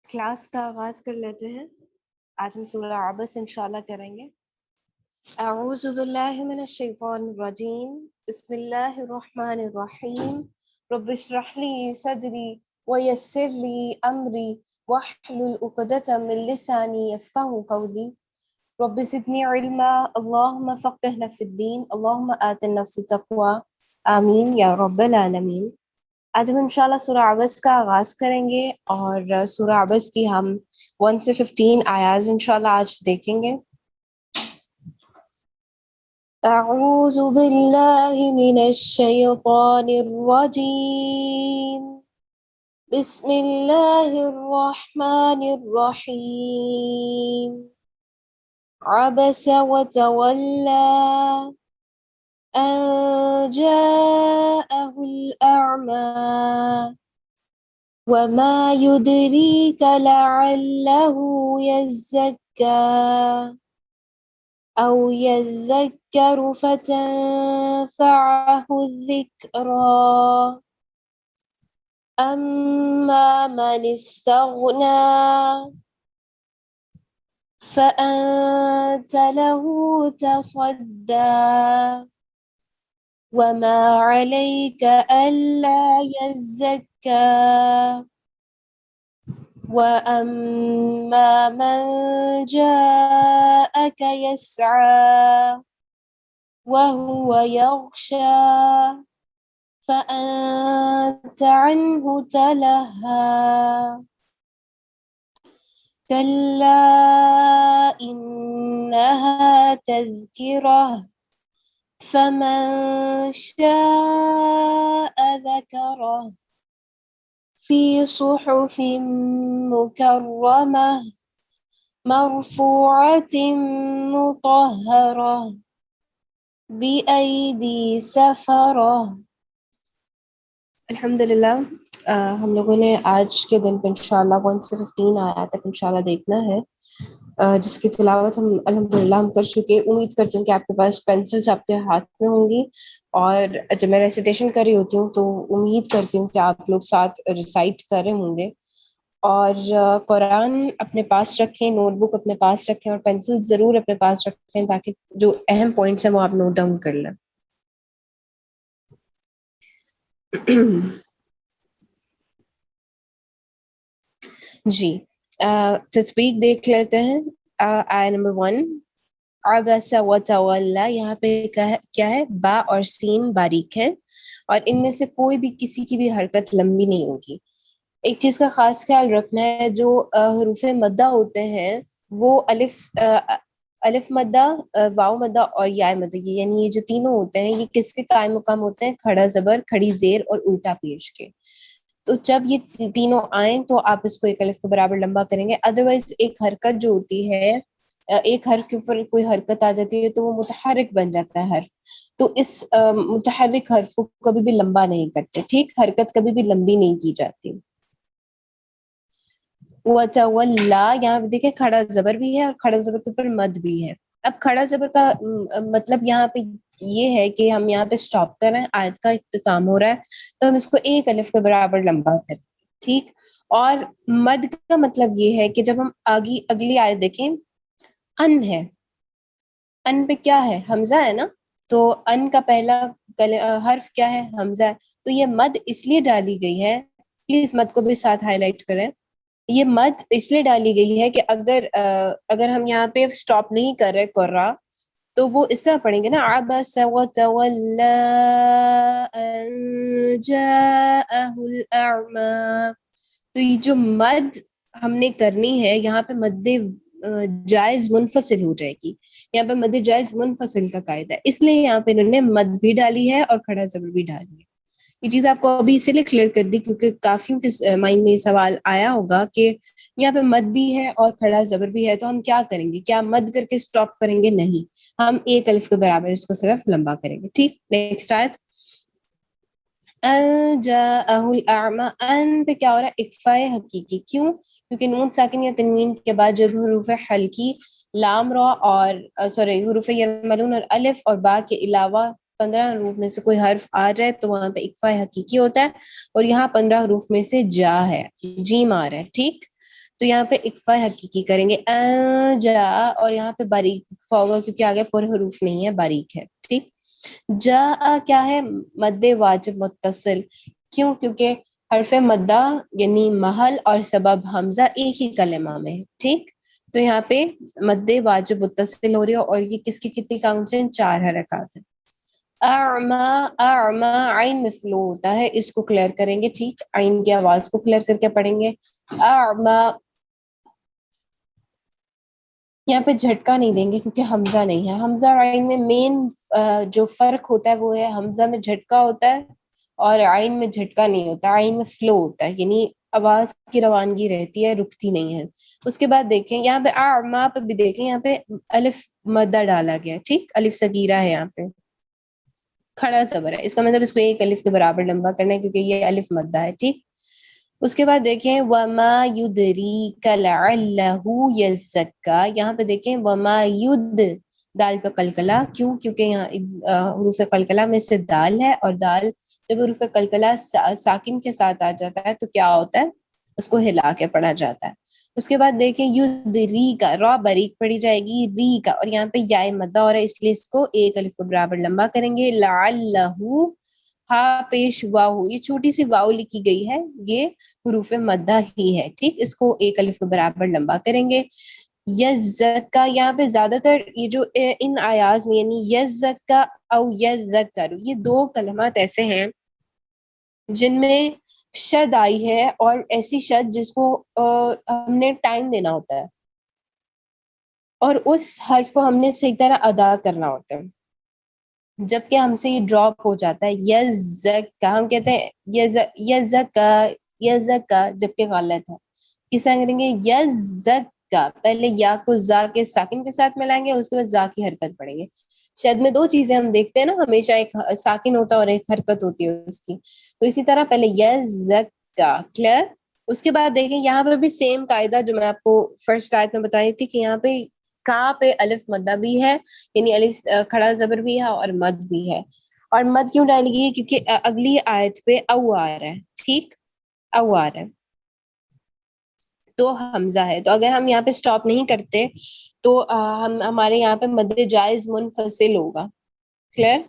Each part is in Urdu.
کلاس کا آغاز کر لیتے ہیں. آج ہم سورہ عبس انشاءاللہ کریں گے. اعوذ باللہ من الشیطان الرجیم. بسم اللہ الرحمن الرحیم. رب اشرح لی صدری ویسر لی امری واحلل عقدۃ من لسانی یفقہوا قولی. رب زدنی علما اللہم فقہنا فی الدین اللہم آت النفس تقوی آمین یا رب العالمین. آج ہم انشاءاللہ سورہ عبس کا آغاز کریں گے اور سورہ عبس کی ہم 1 سے 15 آیات انشاءاللہ آج دیکھیں گے. اعوذ باللہ من الشیطان الرجیم. بسم اللہ الرحمن الرحیم. عبس وتولی أن جاءه الأعمى وما يدريك لعله يزكى أو يذكر فتنفعه الذكرى أما من استغنى فأنت له تصدى وما عليك ألا يزكى وأما من جاءك يسعى وهو يغشى فأنت عنه تلهى كلا إنها تذكرة فمن شاء ذكره في صحف مكرمة مرفوعة مطهرة بأيدي سفرة. الحمدللہ ہم لوگوں نے آج کے دن پہ انشاءاللہ 1 سے 15 آیات تک انشاءاللہ دیکھنا ہے، جس کی تلاوت ہم الحمدللہ ہم کر چکے. امید کرتی ہوں کہ آپ کے پاس پینسلس آپ کے ہاتھ میں ہوں گی، اور جب میں ریسیٹیشن کر رہی ہوتی ہوں تو امید کرتی ہوں کہ آپ لوگ ساتھ ریسائٹ کر رہے ہوں گے. اور قرآن اپنے پاس رکھیں، نوٹ بک اپنے پاس رکھیں، اور پینسل ضرور اپنے پاس رکھیں تاکہ جو اہم پوائنٹس ہیں وہ آپ نوٹ ڈاؤن کر لیں. جی تسبیح دیکھ لیتے ہیں. آیت نمبر 1 عبس وتولی. یہاں پہ کیا ہے؟ با اور سین باریک ہے، اور ان میں سے کوئی بھی کسی کی بھی حرکت لمبی نہیں ہوگی. ایک چیز کا خاص خیال رکھنا ہے، جو حروف مدہ ہوتے ہیں وہ الف مدہ، واو مدہ اور یا مدہ، یعنی یہ جو تینوں ہوتے ہیں یہ کس کے قائم مقام ہوتے ہیں؟ کھڑا زبر، کھڑی زیر اور الٹا پیش کے. تو جب یہ تینوں آئیں تو آپ اس کو ایک الف کے برابر لمبا کریں گے. ادروائز ایک حرکت جو ہوتی ہے، ایک حرف کے اوپر کوئی حرکت آ جاتی ہے تو وہ متحرک بن جاتا ہے حرف، تو اس متحرک حرف کو کبھی بھی لمبا نہیں کرتے. ٹھیک، حرکت کبھی بھی لمبی نہیں کی جاتی. وَتَوَلَّا، یہاں پہ دیکھیں کھڑا زبر بھی ہے اور کھڑا زبر کے اوپر مد بھی ہے. اب کھڑا زبر کا مطلب یہاں پہ یہ ہے کہ ہم یہاں پہ سٹاپ کر رہے ہیں، آیت کا اختتام ہو رہا ہے تو ہم اس کو ایک الف کے برابر لمبا کریں. ٹھیک، اور مد کا مطلب یہ ہے کہ جب ہم اگلی آیت دیکھیں، ان ہے، ان پہ کیا ہے؟ حمزہ ہے نا، تو ان کا پہلا حرف کیا ہے؟ حمزہ ہے. تو یہ مد اس لیے ڈالی گئی ہے، پلیز مد کو بھی ساتھ ہائی لائٹ کریں. یہ مد اس لیے ڈالی گئی ہے کہ اگر ہم یہاں پہ سٹاپ نہیں کر رہے قرا، تو وہ اس طرح پڑھیں گے نا، عبس وتولی ان جاءہ الاعمی. تو یہ جو مد ہم نے کرنی ہے یہاں پہ مد جائز منفصل ہو جائے گی. یہاں پہ مد جائز منفصل کا قاعدہ ہے، اس لیے یہاں پہ انہوں نے مد بھی ڈالی ہے اور کھڑا زبر بھی ڈالی ہے. یہ چیز آپ کو ابھی اسی لیے کلیئر کر دی کیونکہ کافیوں کے مائنڈ میں یہ سوال آیا ہوگا کہ یہاں پہ مد بھی ہے اور کھڑا زبر بھی ہے تو ہم کیا کریں گے؟ کیا مد کر کے سٹاپ کریں گے؟ نہیں، ہم ایک الف کے برابر اس کو صرف لمبا کریں گے. ٹھیک، نیکسٹ آیت. ان جاءہ الاعمی، ان پہ کیا ہو رہا ہے؟ اخفاء حقیقی. کیوں؟ کیونکہ نون ساکن یا تنوین کے بعد جب حروف حلقی لام را اور حروف یرملون اور الف اور با کے علاوہ 15 حروف میں سے کوئی حرف آ جائے تو وہاں پہ اخفاء حقیقی ہوتا ہے، اور یہاں 15 حروف میں سے جا ہے، جیم آ رہا ہے. ٹھیک، تو یہاں پہ اکفا حقیقی کریں گے جا، اور یہاں پہ باریک اکفا ہوگا کیونکہ آگے پر حروف نہیں ہے، باریک ہے. ٹھیک. جا کیا ہے؟ مد واجب متصل. کیوں؟ کیونکہ حرف مدہ یعنی محل اور سبب حمزہ ایک ہی کلمہ میں ہے. ٹھیک. تو یہاں پہ مد واجب متصل ہو رہی ہے، اور یہ کس کی کتنی کاؤنٹس ہیں؟ 4 حرکات ہیں. اعما، اعما عین میں فلو ہوتا ہے، اس کو کلیئر کریں گے. ٹھیک. عین کی آواز کو کلیئر کر کے پڑھیں گے. اعما. یہاں پہ جھٹکا نہیں دیں گے کیونکہ حمزہ نہیں ہے. حمزہ اور عین میں مین جو فرق ہوتا ہے وہ ہے حمزہ میں جھٹکا ہوتا ہے اور عین میں جھٹکا نہیں ہوتا. عین میں فلو ہوتا ہے، یعنی آواز کی روانگی رہتی ہے، رکتی نہیں ہے. اس کے بعد دیکھیں یہاں پہ اعما پہ بھی دیکھیں، یہاں پہ الف مدہ ڈالا گیا. ٹھیک. الف صغیرہ ہے، یہاں پہ کھڑا صبر ہے، اس کا مطلب اس کو ایک الف کے برابر لمبا کرنا ہے کیونکہ یہ الف مدہ ہے. ٹھیک. اس کے بعد دیکھیں وما یدریک لعلہ یزکا، یہاں پہ دیکھیں وما ید، دال پہ قلقلہ. کیوں؟ کیونکہ یہاں حروف قلقلہ میں سے دال ہے، اور دال جب حروف قلقلہ ساکن کے ساتھ آ جاتا ہے تو کیا ہوتا ہے؟ اس کو ہلا کے پڑھا جاتا ہے. اس کے بعد دیکھیں یدری کا، را باریک پڑھی جائے گی، ری کا، اور یہاں پہ یا مدہ ہو رہا ہے اس لیے اس کو ایک الف کے برابر لمبا کریں گے. لعلہ، ہا پیش واو، یہ چھوٹی سی واو لکھی گئی ہے، یہ حروف مدہ ہی ہے. ٹھیک. اس کو ایک الف کے برابر لمبا کریں گے. یزکا، یہاں پہ زیادہ تر یہ جو ان آیاز میں یعنی یزکا او یذکر، یہ 2 کلمات ایسے ہیں جن میں شد آئی ہے، اور ایسی شد جس کو ہم نے ٹائم دینا ہوتا ہے اور اس حرف کو ہم نے صحیح طرح ادا کرنا ہوتا ہے. جبکہ ہم سے یہ ڈراپ ہو جاتا ہے یزکا، ہم کہتے ہیں یزکا، یزکا، جبکہ غلط ہے. کس طرح کریں گے؟ یزکا، پہلے یا کو زا کے ساکن کے ساتھ ملائیں گے، اس کے بعد زا کی حرکت پڑیں گے. شد میں 2 چیزیں ہم دیکھتے ہیں نا، ہمیشہ ایک ساکن ہوتا ہے اور ایک حرکت ہوتی ہے اس کی. تو اسی طرح پہلے یزکا. کلیئر؟ اس کے بعد دیکھیں یہاں پہ بھی سیم قاعدہ جو میں آپ کو فرسٹ آیت میں بتائی تھی کہ یہاں پہ کا پہ الف مدہ بھی ہے، یعنی الف کھڑا زبر بھی ہے اور مد بھی ہے. اور مد کیوں ڈالی گئی ہے؟ کیونکہ اگلی آیت پہ او آ رہا ہے. ٹھیک. او آ رہا ہے تو حمزہ ہے، تو اگر ہم یہاں پہ سٹاپ نہیں کرتے تو ہمارے یہاں پہ مد جائز منفصل ہوگا. کلیئر؟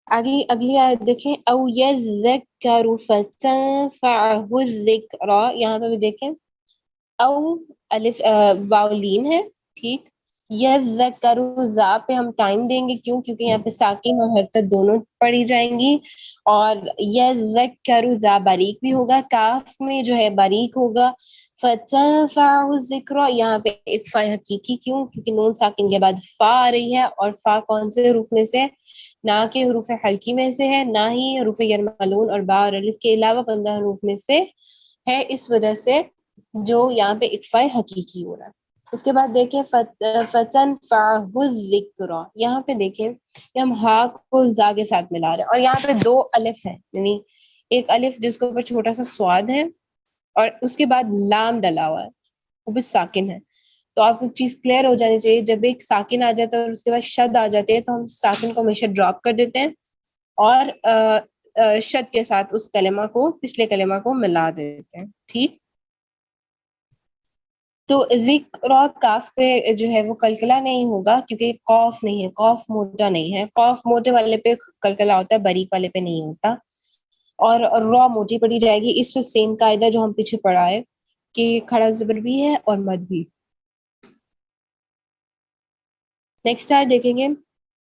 اگلی آیت دیکھیں او یذکر فتنفعہ الذکریٰ، یہاں پہ بھی دیکھیں او الف واولین ہے. ٹھیک. یذکر، ذا پہ ہم ٹائم دیں گے. کیوں؟ کیونکہ یہاں پہ ساکن اور حرکت دونوں پڑھی جائیں گی. اور یذکر، ذا باریک بھی ہوگا، کاف میں جو ہے باریک ہوگا. فتنفعہ الذکریٰ، یہاں پہ اکفا حقیقی. کیوں؟ کیونکہ نون ساکن کے بعد فا آ رہی ہے، اور فا کون سے حروف میں سے؟ نہ کہ حروف حلقی میں سے ہے، نہ ہی حروف یرملون اور با اور الف کے علاوہ 15 حروف میں سے ہے، اس وجہ سے جو یہاں پہ اکفا حقیقی ہو رہا ہے. اس کے بعد دیکھیں فتنفعہ الذکریٰ، یہاں پہ دیکھیں کہ ہم ہا کو زا کے ساتھ ملا رہے ہیں، اور یہاں پہ 2 الف ہیں، یعنی ایک الف جس کے اوپر چھوٹا سا سواد ہے اور اس کے بعد لام ڈلا ہوا ہے، وہ بھی ساکن ہے. تو آپ کو چیز کلیئر ہو جانی چاہیے، جب ایک ساکن آ جاتا ہے اور اس کے بعد شد آ جاتے ہیں تو ہم ساکن کو ہمیشہ ڈراپ کر دیتے ہیں اور شد کے ساتھ اس کلمہ کو، پچھلے کلمہ کو ملا دیتے ہیں. ٹھیک. تو ذکر کاف پہ جو ہے وہ قلقلہ نہیں ہوگا کیونکہ قوف نہیں ہے، قوف موٹا نہیں ہے. قوف موٹے والے پہ قلقلہ ہوتا ہے، باریک والے پہ نہیں ہوتا. اور را موٹی پڑھی جائے گی. اس پہ سیم قاعدہ جو ہم پیچھے پڑھا ہے کہ کھڑا زبر بھی ہے اور مد بھی. نیکسٹ آیت دیکھیں گے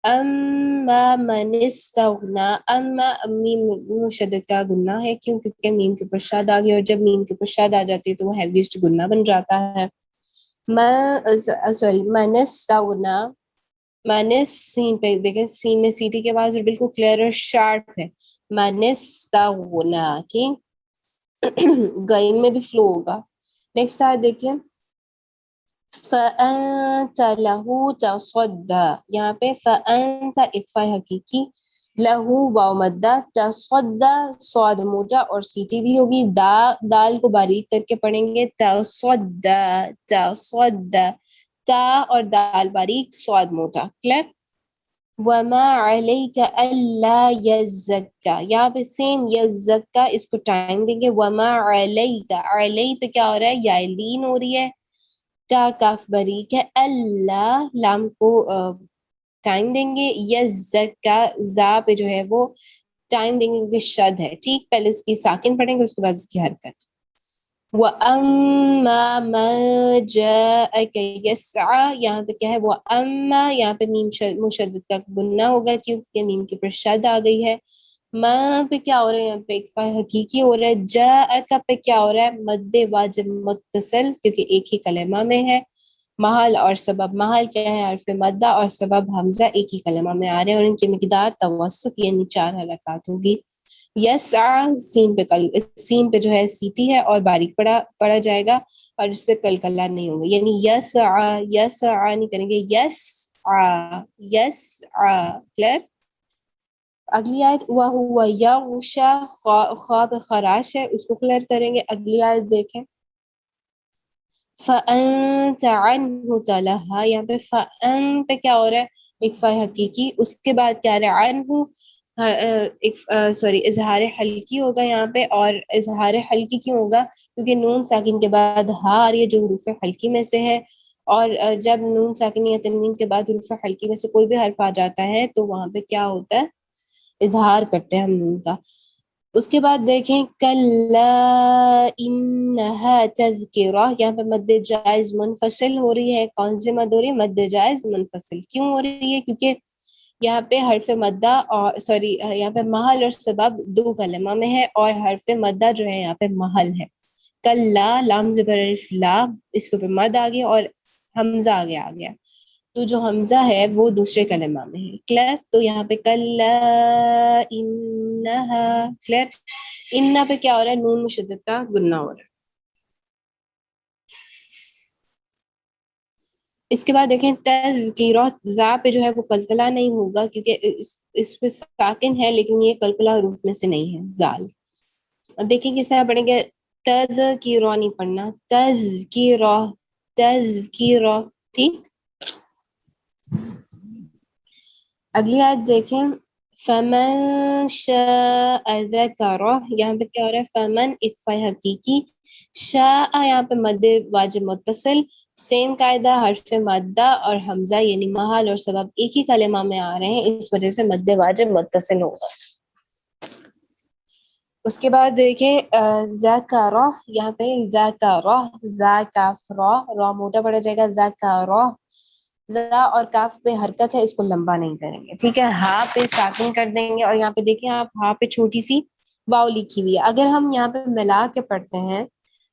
اما من استغنا. اما میم مشدد کا گنہ ہے. کیوں؟ کیونکہ میم کے اوپر شاد آ گئی، اور جب میم کے اوپر شاد آ جاتی ہے تو وہ ہیویسٹ گنہ بن جاتا ہے. من استغنا، من سین پہ دیکھیں، سین میں سیٹی کے آواز بالکل کلیئر اور شارپ ہے. من استغنا. ٹھیک. گائن میں بھی فلو ہوگا. نیکسٹ آیت دیکھیں فَأَنْتَ لَهُ تَصَدَّى، یہاں پہ فَأَنْتَ اکفا حقیقی، لہو واو مدہ، تصدہ صاد موٹا اور سیٹی بھی ہوگی. دال کو باریک کر کے پڑھیں گے تصدہ، تصدہ، تا اور دال باریک، صاد موٹا. کلیئر؟ وما علیک الا یزکا، یہاں پہ سیم یزکا، اس کو ٹائم دیں گے. وما علیک، علی پہ کیا ہو رہا ہے؟ یا لین ہو رہی ہے. کا کاف باریک ہے. اللہ لام کو ٹائم دیں گے. یزکا زا پہ جو ہے وہ ٹائم دیں گے کیونکہ شد ہے. ٹھیک، پہلے اس کی ساکن پڑھیں گے، اس کے بعد اس کی حرکت. وَأَمَّا مَن جَاءَكَ يَسْعَىٰ، یہاں پہ کیا ہے؟ وَأَمَّا، یہاں پہ میم مشدد کا گنہ ہوگا کیونکہ میم کے اوپر شد آ گئی ہے. ماں پہ کیا ہو رہا ہے؟ یہاں پہ اکفا حقیقی ہو رہا ہے. جاءَک پہ کیا ہو رہا ہے؟ مد واجب متصل، کیونکہ ایک ہی کلمہ میں ہے. محل اور سبب، محل کیا ہے؟ حرف مدہ، اور سبب حمزہ ایک ہی کلمہ میں آ رہے ہیں اور ان کی مقدار توسط یعنی 4 حلقات ہوگی. یسعی، سین پہ سین پہ جو ہے سیٹی ہے اور باریک پڑا جائے گا اور اس پہ کلکلا نہیں ہوگا، یعنی یسعی، یسعی نہیں کریں گے، یسعی، یسعی. کلیئر؟ اگلی آیت وَهُوَ يَغْشَى، خواب خراش ہے، اس کو کلیئر کریں گے. اگلی آیت دیکھیں. فَأَنْتَ عَنْهُ تَلَهَّى، یہاں پہ فَأَن پہ کیا ہو رہا ہے؟ اکفا حقیقی. اس کے بعد کیا رہا ہے؟ عنہ، سوری اظہار حلقی ہوگا یہاں پہ. اور اظہار حلقی کیوں ہوگا؟ کیونکہ نون ساکن کے بعد ہا آ رہی ہے جو حروف حلقی میں سے ہے، اور جب نون ساکن یا تنوین کے بعد حروف حلقی میں سے کوئی بھی حرف آ جاتا ہے تو وہاں پہ کیا ہوتا ہے؟ اظہار کرتے ہیں ہم نون کا. اس کے بعد دیکھیں کلا انہا تذکرہ، یہاں پہ مد جائز منفصل ہو رہی ہے. کون سی مد ہو رہی ہے؟ مد جائز منفصل. کیوں ہو رہی ہے؟ کیونکہ یہاں پہ حرف مدہ اور سوری یہاں پہ محل اور سبب 2 کلمہ میں ہے اور حرف مدہ جو ہے یہاں پہ محل ہے. کلا، لام زبر الف لا، اس کے اوپر مد آ گیا اور حمزہ آگے آ گیا، تو جو حمزہ ہے وہ دوسرے کلمہ میں ہے. کلیئر؟ تو یہاں پہ کلا انہا. کلیئر؟ انہا پہ کیا ہو رہا ہے؟ نون مشدد کا گنہ ہو رہا ہے. اس کے بعد دیکھیں تذکیرہ، ذا پہ جو ہے وہ قلقلہ نہیں ہوگا کیونکہ اس پہ ساکن ہے، لیکن یہ قلقلہ حروف میں سے نہیں ہے. زال. اب دیکھیں کس طرح پڑھیں گے. تذکیرہ نہیں پڑھنا، تذکیرہ، تذکیرہ. ٹھیک. اگلی آیت دیکھیں. فمن شاء ذکرہ، یہاں پہ کیا ہو رہا ہے؟ فمن اکفا حقیقی، شاء یہاں پہ مد واجب متصل. سیم قاعدہ، حرف مدہ اور حمزہ یعنی محل اور سبب ایک ہی کلمہ میں آ رہے ہیں، اس وجہ سے مد واجب متصل ہوگا. اس کے بعد دیکھیں ذکرہ، یہاں پہ ذکرہ، ذا کاف را، را موٹا پڑا جائے گا. ذکرہ، ذا اور کاف پہ حرکت ہے، اس کو لمبا نہیں کریں گے. ٹھیک ہے. ہاں پہ ساکن کر دیں گے اور یہاں پہ دیکھیں آپ ہاں پہ چھوٹی سی واو لکھی ہوئی ہے. اگر ہم یہاں پہ ملا کے پڑھتے ہیں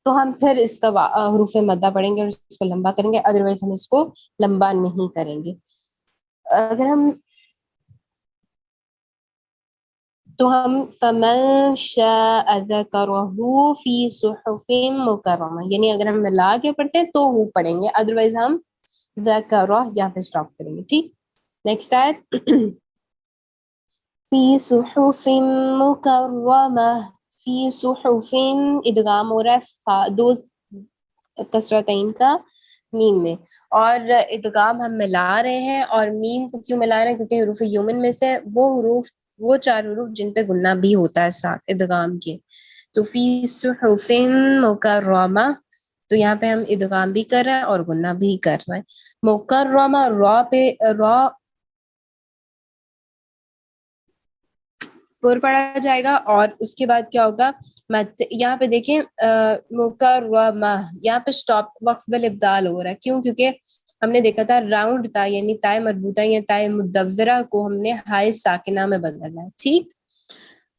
تو ہم پھر اس کا حروف مدہ پڑھیں گے اور اس کو لمبا کریں گے، ادروائز ہم اس کو لمبا نہیں کریں گے. اگر ہم تو ہم فمن شاء ذکرہ فی صحف مکرمہ، یعنی اگر ہم ملا کے پڑھتے ہیں تو وہ پڑھیں گے، ادروائز ہم ذکرہ یہاں پہ اسٹاپ کریں گے. ٹھیک. نیکسٹ آیت. فی صحف مکرمہ، فی صحف ادغام ہو رہا ہے 2 کسرتین کا میم میں، اور ادغام ہم ملا رہے ہیں. اور میم کو کیوں ملا رہے ہیں؟ کیونکہ حروف یومن میں سے وہ 4 حروف جن پہ گنہ بھی ہوتا ہے ساتھ ادغام کے. تو فی صحف مکرمہ، تو یہاں پہ ہم ادغام بھی کر رہے ہیں اور گنہ بھی کر رہے ہیں. مکرمہ، را پہ را پر پڑا جائے گا اور اس کے بعد کیا ہوگا؟ یہاں پہ دیکھیں مکرمہ، یہاں پہ سٹاپ وقف بالابدال ہو رہا ہے. کیوں؟ کیونکہ ہم نے دیکھا تھا راؤنڈ تا یعنی تائے مربوطہ یا تائے مدورہ کو ہم نے ہائے ساکنہ میں بدلنا ہے. ٹھیک.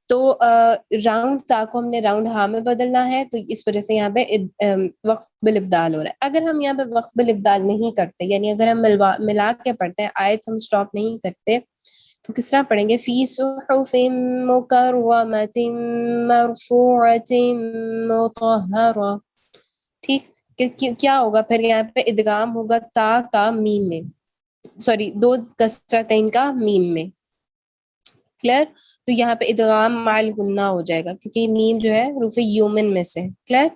تو راؤنڈ تا کو ہم نے راؤنڈ ہا میں بدلنا ہے، تو اس وجہ سے یہاں پہ وقف بالابدال ہو رہا ہے. اگر ہم یہاں پہ وقف بالابدال نہیں کرتے، یعنی اگر ہم ملا کے پڑھتے ہیں، آیت ہم سٹاپ نہیں کرتے، تو کس طرح پڑھیں گے؟ فی صحف مکرمۃ مرفوعۃ مطہرہ. ٹھیک. کیا ہوگا پھر؟ یہاں پہ ادغام ہوگا تا کا میم میں، سوری 2 کسرتین کا میم میں. کلیئر؟ تو یہاں پہ ادغام مع الغنہ ہو جائے گا کیونکہ میم جو ہے حروف یومن میں سے. کلیئر؟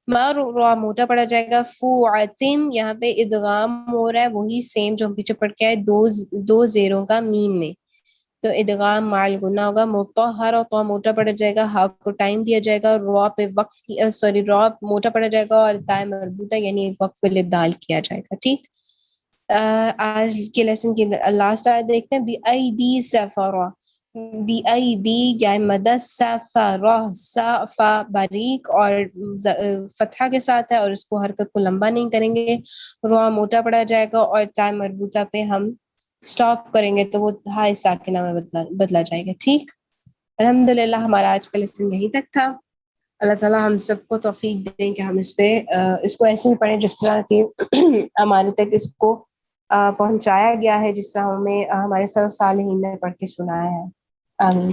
ما را موٹا پڑا جائے گا. فوعتن یہاں پہ ادغام ہو رہا ہے وہی سیم جو ہم پیچھے پڑھ کے آئے دو زیروں کا میم میں. تو ادغام مال گنا ہوگا. مطہر اور تو موٹا پڑا جائے گا, ہا کو ٹائم دیا جائے گا, را پہ وقف کی سوری را موٹا پڑا جائے گا اور تائے مربوطہ یعنی وقف الابدال کیا جائے گا. ٹھیک, آج کے لیسن کی لاسٹ آیت دیکھتے ہیں. بِأَيْدِي سَفَرَةٍ, بِأَيْدِي یا مدد سفرہ, صفا باریک اور فتحہ کے ساتھ ہے اور اس کو حرکت کو لمبا نہیں کریں گے. را موٹا پڑا جائے گا اور تائے مربوطہ پہ ہم سٹاپ کریں گے تو وہ ہائے ساکنہ میں بدلا جائے گا. ٹھیک, الحمدللہ ہمارا آج کا لیسن یہیں تک تھا. اللہ تعالیٰ ہم سب کو توفیق دیں کہ ہم اس کو ایسے ہی پڑھیں جس طرح کہ ہمارے تک اس کو پہنچایا گیا ہے, جس طرح ہمیں ہمارے سلف صالحین نے پڑھ کے سنایا ہے. آمین.